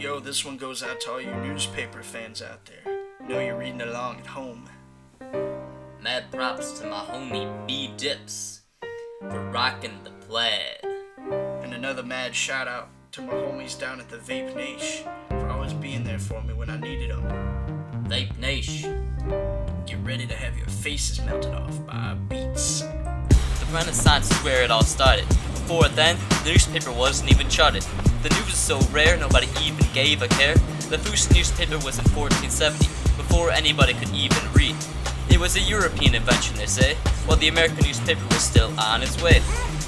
Yo, this one goes out to all you newspaper fans out there. Know you're reading along at home. Mad props to my homie B-Dips for rocking the plaid. And another mad shout out to my homies down at the Vape Nation for always being there for me when I needed them. Vape Nation. Get ready to have your faces melted off by beats. The Renaissance is where it all started. Before then, the newspaper wasn't even charted. The news was so rare, nobody even gave a care. The first newspaper was in 1470, before anybody could even read. It was a European invention, they say, while the American newspaper was still on its way.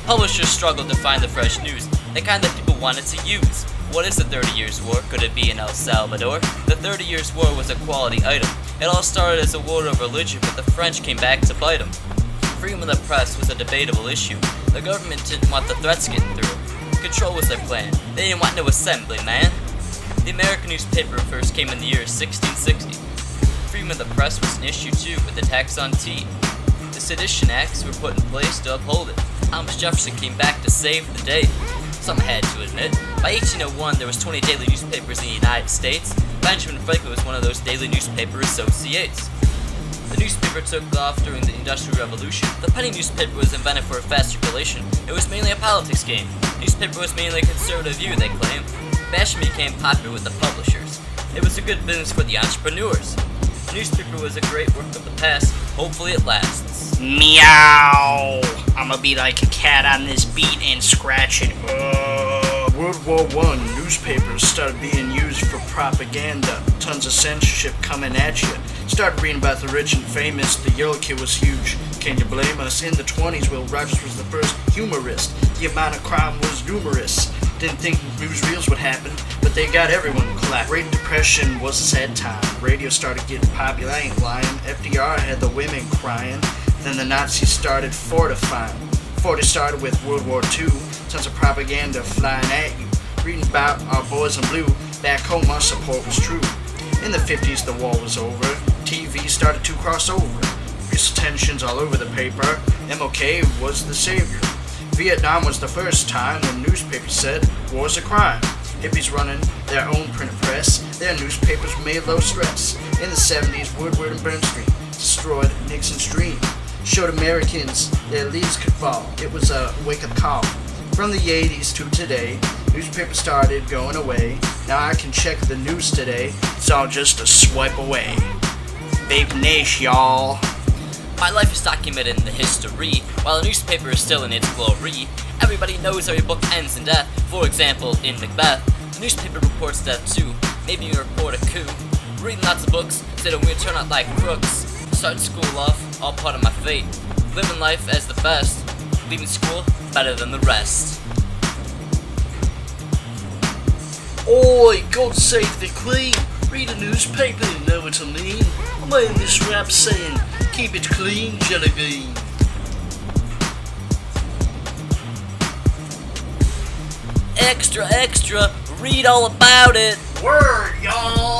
Publishers struggled to find the fresh news, the kind that people wanted to use. What is the 30 Years' War? Could it be in El Salvador? The 30 Years' War was a quality item. It all started as a war of religion, but the French came back to bite them. Freedom of the press was a debatable issue. The government didn't want the threats getting through. Control was their plan. They didn't want no assembly, man. The American newspaper first came in the year 1660. Freedom of the press was an issue too, with the tax on tea. The Sedition Acts were put in place to uphold it. Thomas Jefferson came back to save the day. Some had to admit. By 1801, there was 20 daily newspapers in the United States. Benjamin Franklin was one of those daily newspaper associates. The newspaper took off during the Industrial Revolution. The penny newspaper was invented for a fast circulation. It was mainly a politics game. The newspaper was mainly a conservative view, they claim. Fashion became popular with the publishers. It was a good business for the entrepreneurs. The newspaper was a great work of the past. Hopefully it lasts. Meow! I'ma be like a cat on this beat and scratch it. World War I, newspapers started being used for propaganda. Tons of censorship coming at you. Started reading about the rich and famous. The Yellow Kid was huge. Can you blame us? In the 20s, Will Rogers was the first humorist. The amount of crime was numerous. Didn't think newsreels would happen, but they got everyone clapped. Great Depression was a sad time. Radio started getting popular, I ain't lying. FDR had the women crying. Then the Nazis started fortifying. 40 started with World War II. Tons of propaganda flying at you. Reading about our boys in blue. Back home, our support was true. In the 50s, the war was over. TV started to cross over. Racial tensions all over the paper. MLK was the savior. Vietnam was the first time when newspapers said war's a crime. Hippies running their own printing press. Their newspapers made low stress. In the 70s, Woodward and Bernstein destroyed Nixon's dream. Showed Americans their leaves could fall. It was a wake-up call. From the 80s to today, newspapers started going away. Now I can check the news today. It's all just a swipe away. Vape Nation, y'all. My life is documented in the history, while a newspaper is still in its glory. Everybody knows every book ends in death. For example, in Macbeth, the newspaper reports death too. Maybe you report a coup. Reading lots of books, so that we turn out like crooks. Starting school off, all part of my fate. Living life as the best. Leaving school better than the rest. Oi, God save the Queen. Read a newspaper, you know what I mean. I'm in this rap saying, keep it clean, jelly bean. Extra, extra, read all about it. Word, y'all.